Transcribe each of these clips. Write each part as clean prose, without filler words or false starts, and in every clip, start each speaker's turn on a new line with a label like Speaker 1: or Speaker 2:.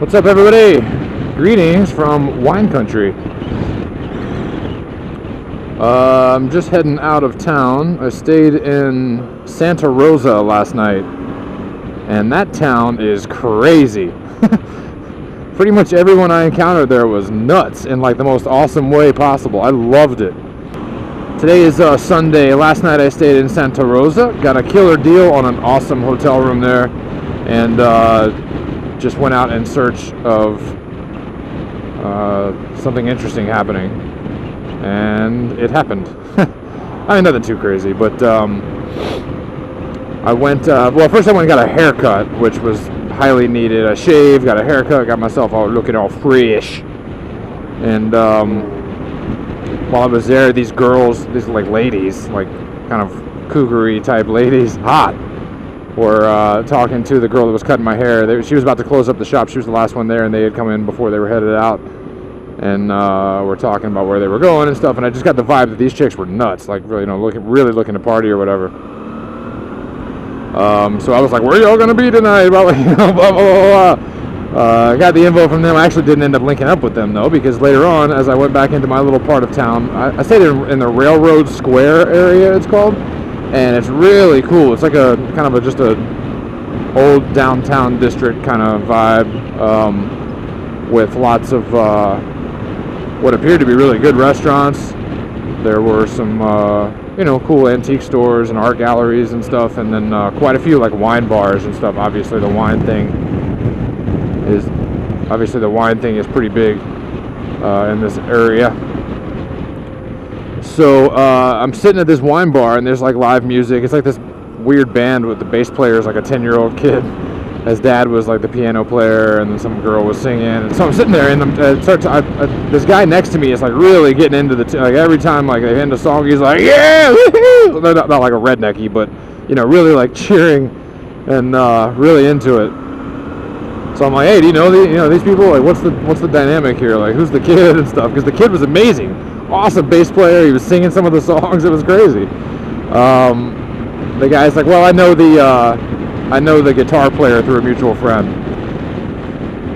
Speaker 1: What's up, everybody? Greetings from wine country. I'm just heading out of town. I stayed in Santa Rosa last night, and that town is crazy. Pretty much everyone I encountered there was nuts in like the most awesome way possible. I loved it. Today is Sunday. Last night I stayed in Santa Rosa. Got a killer deal on an awesome hotel room there, and just went out in search of something interesting happening, and it happened. I mean, nothing too crazy, but I went, well, first I went and got a haircut, which was highly needed. I shaved, got a haircut, got myself all looking all fresh, and while I was there, these girls, these like ladies, like kind of cougar-y type ladies, hot, were talking to the girl that was cutting my hair. She was about to close up the shop. She was the last one there, and they had come in before they were headed out, and we're talking about where they were going and stuff. And I just got the vibe that these chicks were nuts, like really, really looking to party or whatever. So I was like, "Where y'all gonna be tonight?" Blah, blah, blah, blah, blah. I got the info from them. I actually didn't end up linking up with them though, because later on, as I went back into my little part of town, I stayed in the Railroad Square area, it's called. And it's really cool. It's like a kind of just a old downtown district kind of vibe, with lots of what appeared to be really good restaurants. There were some cool antique stores and art galleries and stuff, and then quite a few like wine bars and stuff. Obviously the wine thing is pretty big in this area. So I'm sitting at this wine bar, and there's like live music. It's like this weird band with the bass player is like a 10-year-old kid. His dad was like the piano player, and then some girl was singing. And so I'm sitting there, and this guy next to me is like really getting into like every time like they end a song, he's like, yeah, woo-hoo! Not like a rednecky, but really like cheering and really into it. So I'm like, hey, do you know these people? Like, what's the dynamic here? Like, who's the kid and stuff? Because the kid was amazing. Awesome bass player. He was singing some of the songs. It was crazy. The guy's like, well, I know the guitar player through a mutual friend.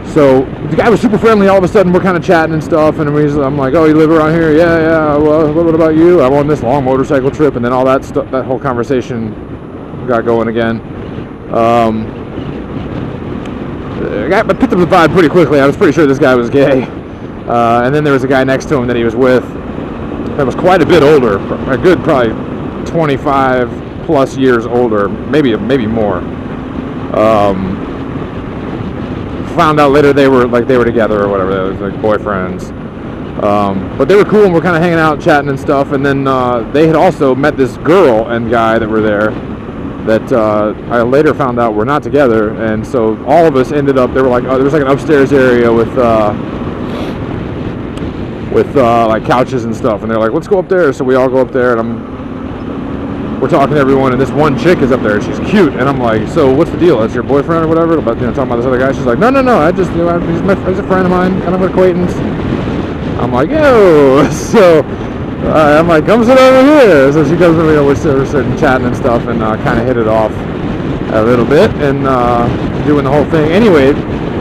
Speaker 1: So the guy was super friendly. All of a sudden, we're kind of chatting and stuff, and I'm like, oh, you live around here? Yeah. Well, what about you? I'm on this long motorcycle trip, and then all that stuff. That whole conversation got going again. I picked up the vibe pretty quickly. I was pretty sure this guy was gay. And then there was a guy next to him that he was with that was quite a bit older, a good probably 25 plus years older, maybe more. Found out later they were together or whatever. They was like boyfriends. But they were cool, and we're kind of hanging out, chatting and stuff. And then they had also met this girl and guy that were there that I later found out were not together. And so all of us ended up. They were like, there was like an upstairs area with like couches and stuff, and they're like, let's go up there. So we all go up there, and we're talking to everyone, and this one chick is up there, and she's cute, and I'm like, so what's the deal? That's your boyfriend or whatever? But talking about this other guy. She's like, no, I just he's a friend of mine, kind of an acquaintance. I'm like, yo. So I'm like, come sit over here. So she comes over, we're sitting chatting and stuff, and kind of hit it off a little bit, and doing the whole thing. Anyway,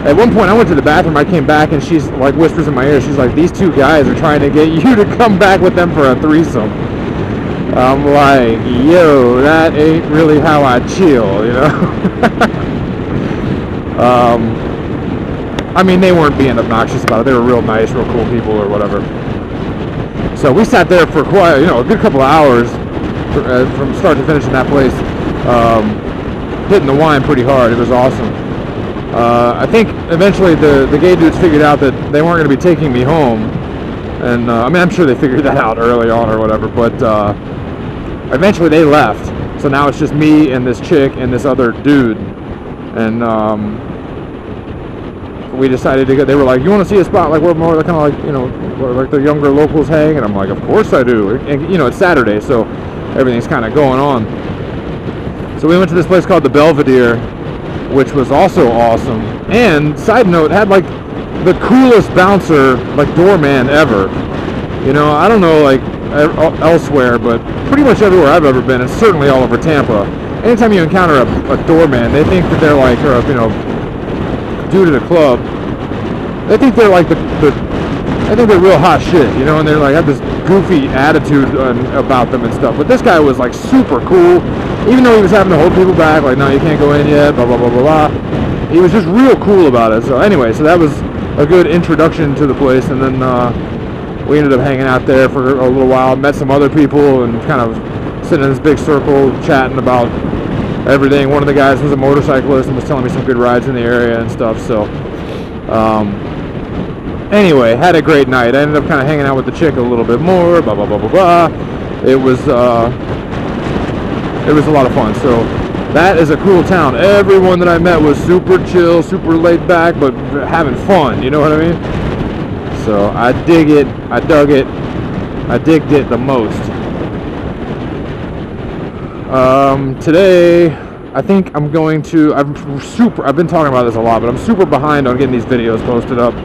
Speaker 1: at one point I went to the bathroom, I came back, and she's like whispers in my ear, she's like, these two guys are trying to get you to come back with them for a threesome. I'm like, yo, that ain't really how I chill, I mean, they weren't being obnoxious about it. They were real nice, real cool people or whatever. So we sat there for quite, a good couple of hours from start to finish in that place, hitting the wine pretty hard. It was awesome. I think eventually the gay dudes figured out that they weren't going to be taking me home, and I mean, I'm sure they figured that out early on or whatever, but eventually they left. So now it's just me and this chick and this other dude, and we decided to go. They were like, you want to see a spot like where more kind of like, where like the younger locals hang? And I'm like, of course I do. And it's Saturday, so everything's kind of going on. So we went to this place called the Belvedere, which was also awesome. And side note, had like the coolest bouncer, like doorman ever. I don't know like elsewhere, but pretty much everywhere I've ever been, and certainly all over Tampa, anytime you encounter a doorman, they think that they're like, or dude at a club, they think they're like I think they're real hot shit, you know, and they're like have this goofy attitude about them and stuff. But this guy was like super cool, even though he was having to hold people back, like, no, you can't go in yet, blah blah blah blah blah. He was just real cool about it. So anyway, so that was a good introduction to the place, and then we ended up hanging out there for a little while, met some other people, and kind of sitting in this big circle chatting about everything. One of the guys was a motorcyclist and was telling me some good rides in the area and stuff. So anyway, had a great night. I ended up kind of hanging out with the chick a little bit more, blah blah blah blah blah. It was a lot of fun. So that is a cool town. Everyone that I met was super chill, super laid back, but having fun, you know what I mean? So I dig it, I dug it, I digged it the most. Today, I think I'm going to, I've been talking about this a lot, but I'm super behind on getting these videos posted up.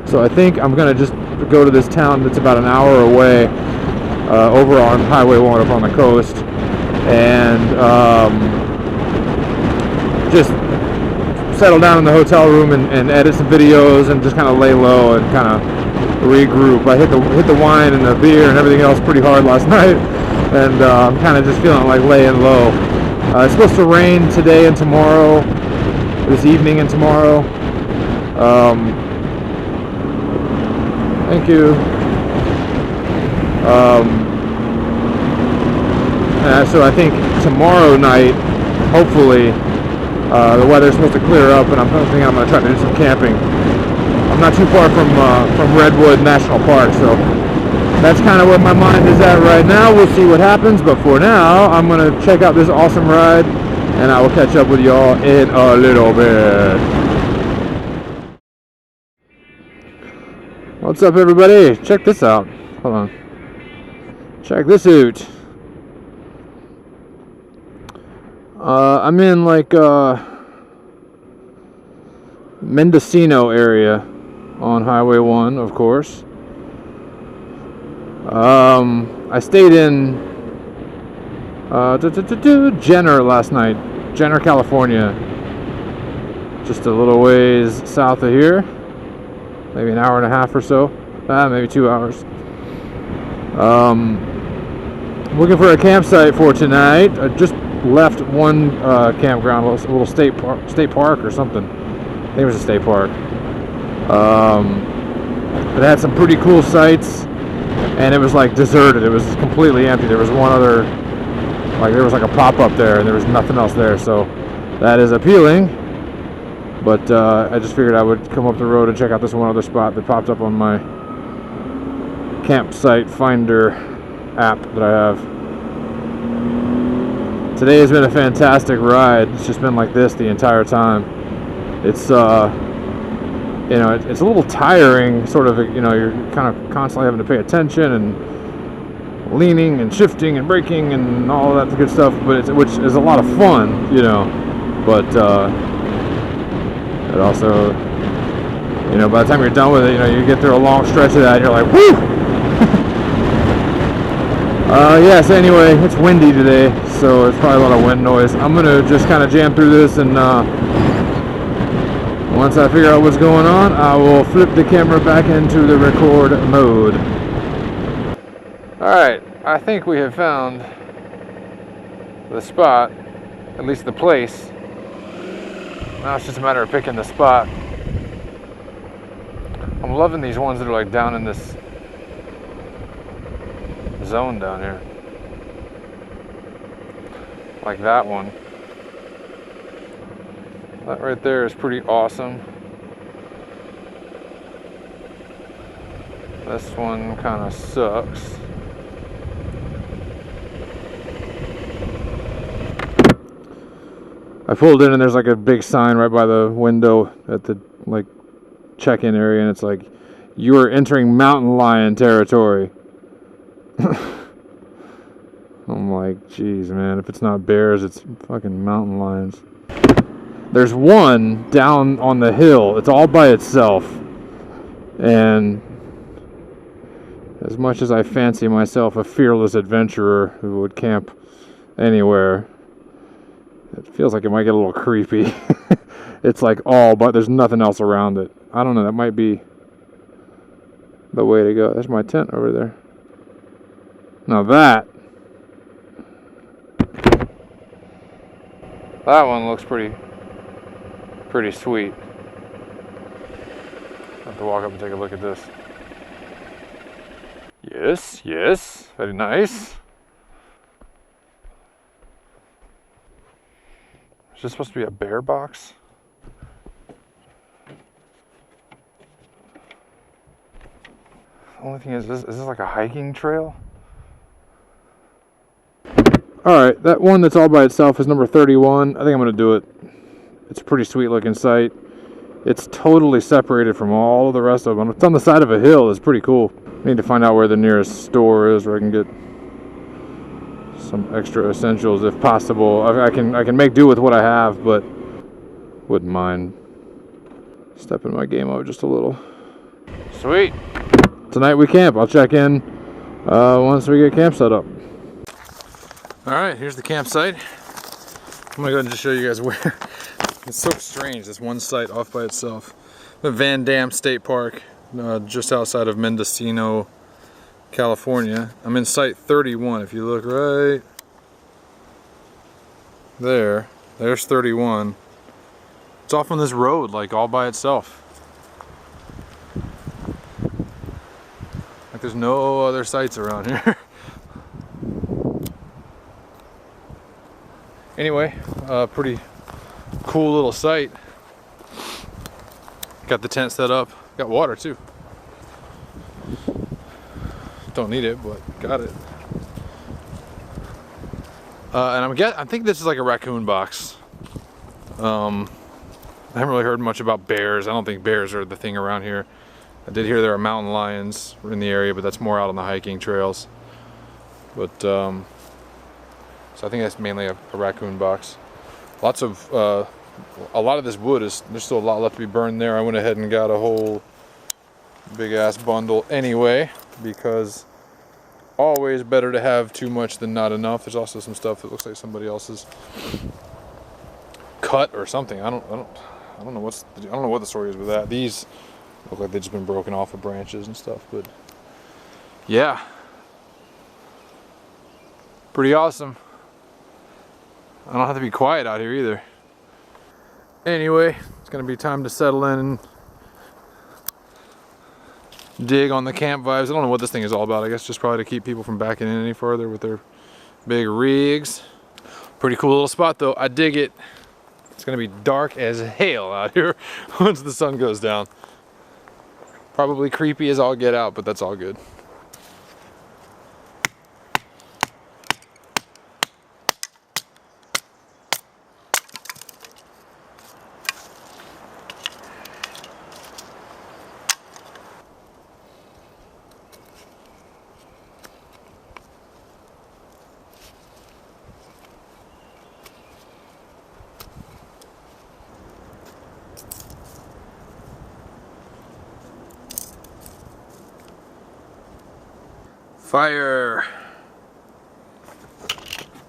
Speaker 1: So I think I'm going to just go to this town that's about an hour away, over on Highway 1 up on the coast, and just settle down in the hotel room and edit some videos and just kind of lay low and kind of regroup. I hit the wine and the beer and everything else pretty hard last night, and I'm kind of just feeling like laying low. It's supposed to rain today and tomorrow, this evening and tomorrow. Thank you. So I think tomorrow night, hopefully, the weather's supposed to clear up, and I'm thinking I'm going to try to do some camping. I'm not too far from Redwood National Park, so that's kind of where my mind is at right now. We'll see what happens, but for now, I'm going to check out this awesome ride, and I will catch up with y'all in a little bit. What's up, everybody? Check this out. Hold on. Check this out. I'm in like Mendocino area on Highway 1, of course. I stayed in Jenner last night. Jenner, California. Just a little ways south of here. Maybe an hour and a half or so. Maybe 2 hours. Looking for a campsite for tonight. I just left one campground, a little state park or something. I think it was a state park. It had some pretty cool sights, and it was like deserted. It was completely empty. There was one other, there was like a pop-up there, and there was nothing else there. So that is appealing. But I just figured I would come up the road and check out this one other spot that popped up on my campsite finder app that I have. Today has been a fantastic ride. It's just been like this the entire time. It's it's a little tiring, sort of, you're kind of constantly having to pay attention and leaning and shifting and braking and all of that good stuff, but which is a lot of fun, but it also, by the time you're done with it, you get through a long stretch of that and you're like, whoo! So anyway, it's windy today, so it's probably a lot of wind noise. I'm gonna just kind of jam through this, and once I figure out what's going on, I will flip the camera back into the record mode. Alright, I think we have found the spot, at least the place. Now it's just a matter of picking the spot. I'm loving these ones that are like down in this zone down here. Like that one. That right there is pretty awesome. This one kind of sucks. I pulled in and there's like a big sign right by the window at the check-in area, and it's like, you are entering mountain lion territory. I'm like, geez, man, if it's not bears, it's fucking mountain lions. There's one down on the hill. It's all by itself. And as much as I fancy myself a fearless adventurer who would camp anywhere, it feels like it might get a little creepy. It's like all, but there's nothing else around it. I don't know, that might be the way to go. There's my tent over there. Now that one looks pretty sweet. I have to walk up and take a look at this. Yes, yes, very nice. Is this supposed to be a bear box? The only thing is this like a hiking trail? Alright, that one that's all by itself is number 31. I think I'm going to do it. It's a pretty sweet looking site. It's totally separated from all of the rest of them. It's on the side of a hill. It's pretty cool. I need to find out where the nearest store is where I can get some extra essentials if possible. I can make do with what I have, but wouldn't mind stepping my game up just a little. Sweet. Tonight we camp. I'll check in once we get camp set up. Alright, here's the campsite. I'm gonna go ahead and just show you guys where. It's so strange, this one site off by itself. The Van Dam State Park, just outside of Mendocino, California. I'm in site 31. If you look right there, there's 31. It's off on this road, like all by itself. Like there's no other sites around here. Anyway, pretty cool little site. Got the tent set up. Got water too. Don't need it, but got it. And I think this is like a raccoon box. I haven't really heard much about bears. I don't think bears are the thing around here. I did hear there are mountain lions in the area, but that's more out on the hiking trails. But so I think that's mainly a raccoon box. Lots of a lot of this wood is, there's still a lot left to be burned there. I went ahead and got a whole big ass bundle anyway, because always better to have too much than not enough. There's also some stuff that looks like somebody else's cut or something. I don't know what the story is with that. These look like they've just been broken off of branches and stuff, but yeah, pretty awesome. I don't have to be quiet out here either. Anyway, it's gonna be time to settle in and dig on the camp vibes. I don't know what this thing is all about. I guess just probably to keep people from backing in any further with their big rigs. Pretty cool little spot though. I dig it. It's gonna be dark as hell out here once the sun goes down. Probably creepy as all get out, but that's all good. Fire.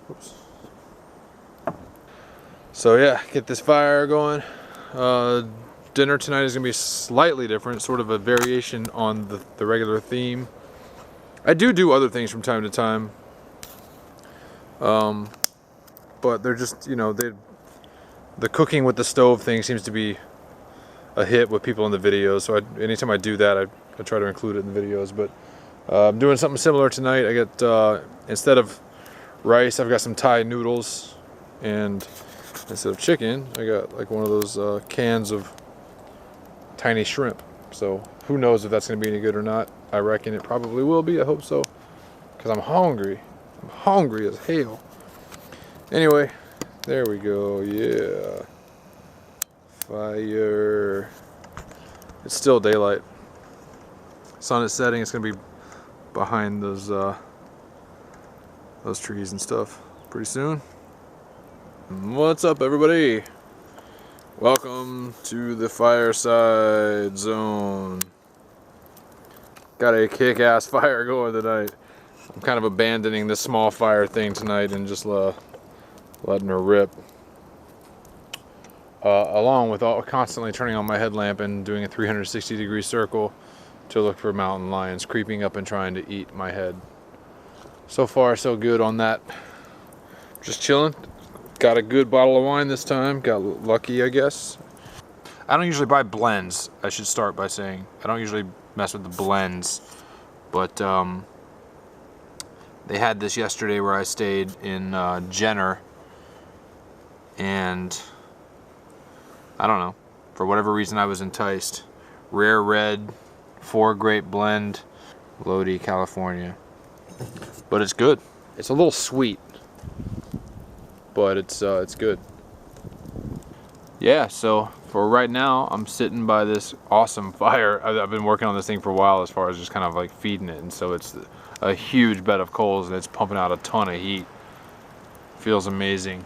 Speaker 1: Oops. So yeah, get this fire going. Dinner tonight is gonna be slightly different, sort of a variation on the regular theme. I do other things from time to time, but they're just, you know, the cooking with the stove thing seems to be a hit with people in the videos. So anytime I do that, I try to include it in the videos. But I'm doing something similar tonight. I got, instead of rice, I've got some Thai noodles, and instead of chicken, I got like one of those cans of tiny shrimp. So who knows if that's going to be any good or not. I reckon it probably will be. I hope so, because I'm hungry. I'm hungry as hell. Anyway, there we go. Yeah. Fire. It's still daylight. Sun is setting. It's going to be behind those trees and stuff pretty soon. What's up, everybody? Welcome to the Fireside Zone. Got a kick-ass fire going tonight. I'm kind of abandoning this small fire thing tonight and just letting her rip. Along with constantly turning on my headlamp and doing a 360-degree circle to look for mountain lions creeping up and trying to eat my head. So far, so good on that. Just chilling. Got a good bottle of wine this time. Got lucky, I guess. I don't usually buy blends. I should start by saying I don't usually mess with the blends, but they had this yesterday where I stayed in Jenner, and I don't know, for whatever reason I was enticed. Rare red, 4 grape blend, Lodi, California. But it's good. It's a little sweet, but it's good. Yeah, so for right now, I'm sitting by this awesome fire. I've been working on this thing for a while as far as just kind of like feeding it, and so it's a huge bed of coals and it's pumping out a ton of heat. Feels amazing.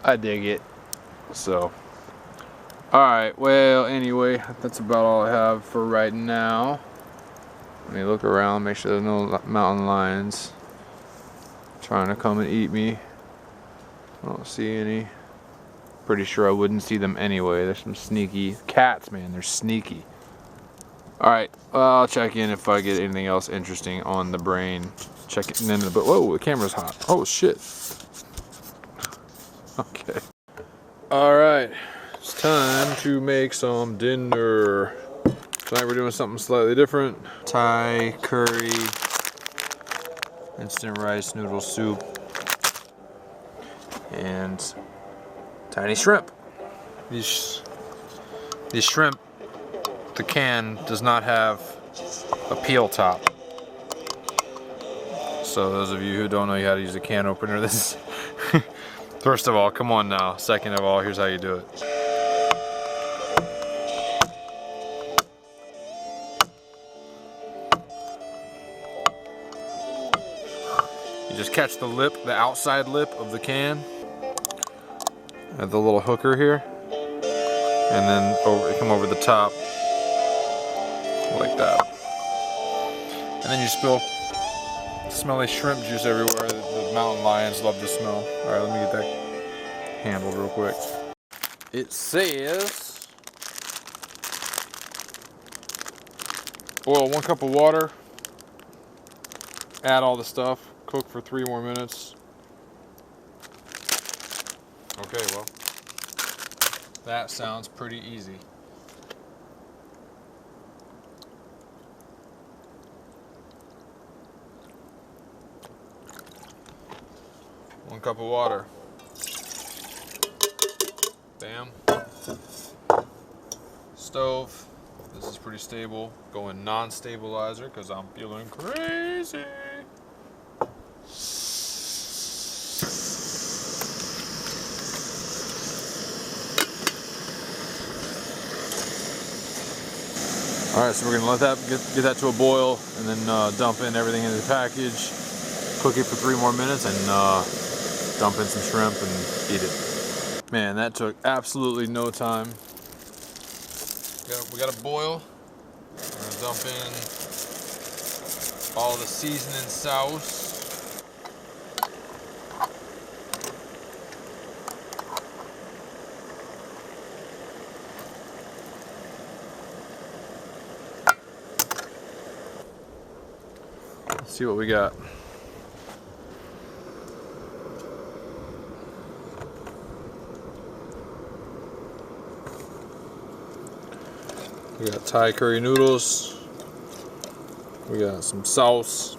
Speaker 1: I dig it. So, alright, well, anyway, that's about all I have for right now. Let me look around, make sure there's no mountain lions trying to come and eat me. I don't see any. Pretty sure I wouldn't see them anyway. There's some sneaky cats, man. They're sneaky. Alright, well, I'll check in if I get anything else interesting on the brain. Check it in but whoa, the camera's hot. Oh shit. Okay. Alright, it's time to make some dinner. Tonight we're doing something slightly different. Thai curry, instant rice noodle soup, and tiny shrimp. These shrimp, the can does not have a peel top. So those of you who don't know how to use a can opener, this first of all, come on now. Second of all, here's how you do it. You just catch the lip, the outside lip of the can at the little hooker here, and then come over the top like that. And then you spill smelly shrimp juice everywhere that the mountain lions love to smell. Alright, let me get that handled real quick. It says boil 1 cup of water, add all the stuff, cook for 3 more minutes. Okay, well, that sounds pretty easy. One cup of water. Bam. Stove. This is pretty stable. Going non-stabilizer because I'm feeling crazy. Alright, so we're going to let that get that to a boil and then dump in everything in the package, cook it for 3 more minutes, and dump in some shrimp and eat it. Man, that took absolutely no time. We got a boil. We're going to dump in all the seasoning sauce. Let's see what we got. We got Thai curry noodles. We got some sauce.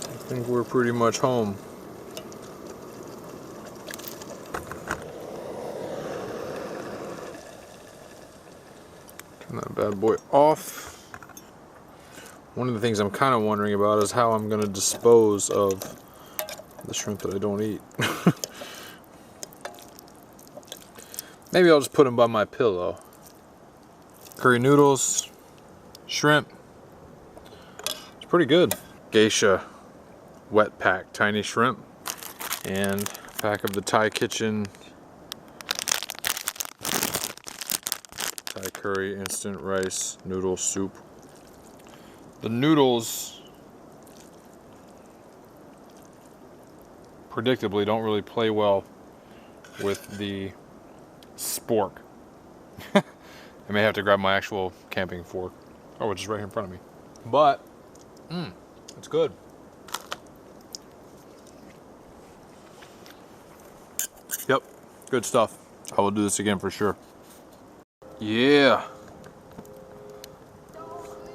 Speaker 1: I think we're pretty much home. Turn that bad boy off. One of the things I'm kind of wondering about is how I'm going to dispose of the shrimp that I don't eat. Maybe I'll just put them by my pillow. Curry noodles, shrimp. It's pretty good. Geisha wet pack tiny shrimp, and a pack of the Thai Kitchen Thai curry instant rice noodle soup. The noodles predictably don't really play well with the spork. I may have to grab my actual camping fork. Oh, it's just right here in front of me. But, it's good. Yep, good stuff. I will do this again for sure. Yeah. I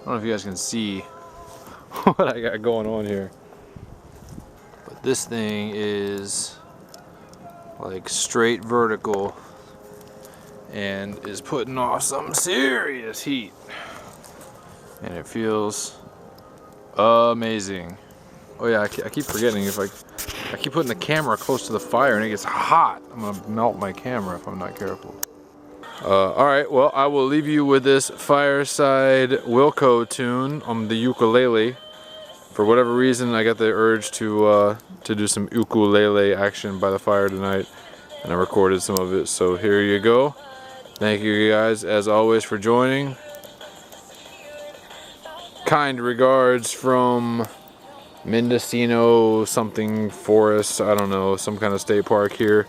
Speaker 1: don't know if you guys can see what I got going on here. But this thing is like straight vertical and is putting off some serious heat. And it feels amazing. Oh yeah, I keep forgetting, if I keep putting the camera close to the fire and it gets hot, I'm gonna melt my camera if I'm not careful. Alright, well, I will leave you with this Fireside Wilco tune on the ukulele. For whatever reason, I got the urge to do some ukulele action by the fire tonight, and I recorded some of it, so here you go. Thank you guys, as always, for joining. Kind regards from Mendocino something forest, I don't know, some kind of state park here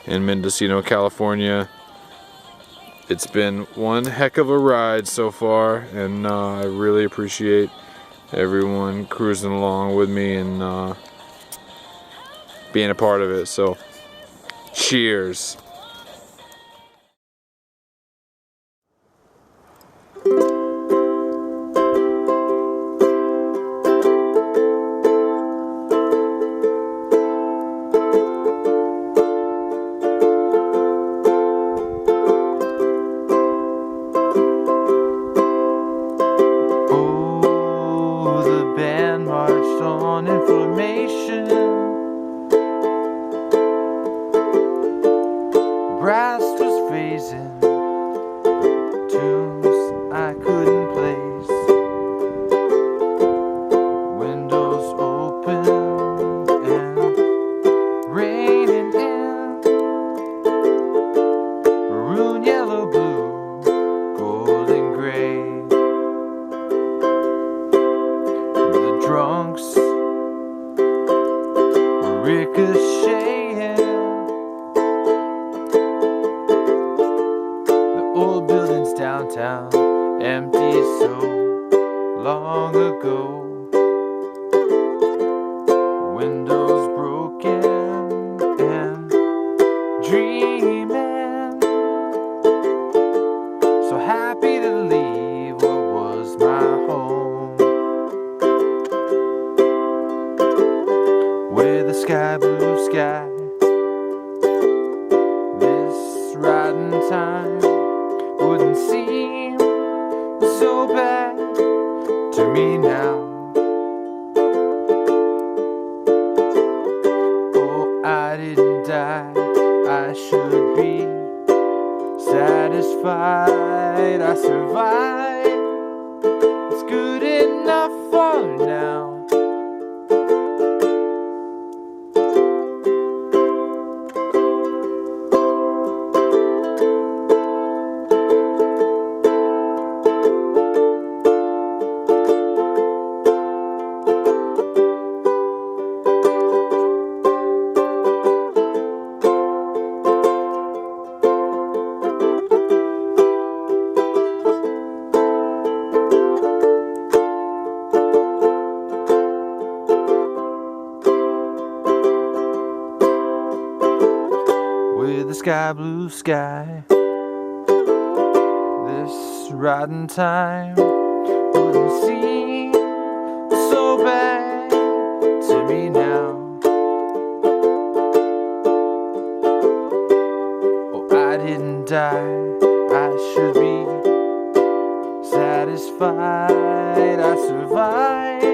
Speaker 1: in Mendocino, California. It's been one heck of a ride so far, and I really appreciate everyone cruising along with me and being a part of it. So, cheers.
Speaker 2: On inflammation, brass was phasing tunes I couldn't place, windows open and raining in, maroon, yellow, blue, gold and gray. The drunks ricocheting, the old buildings downtown, empty so long ago, windows broken and dreaming, so happy to leave what was my home, with the sky blue sky. This riding time wouldn't seem so bad to me now. Oh, I didn't die, I should be satisfied. I survived, it's good enough for now. With the sky blue sky, this riding time wouldn't seem so bad to me now. Oh, I didn't die, I should be satisfied. I survived,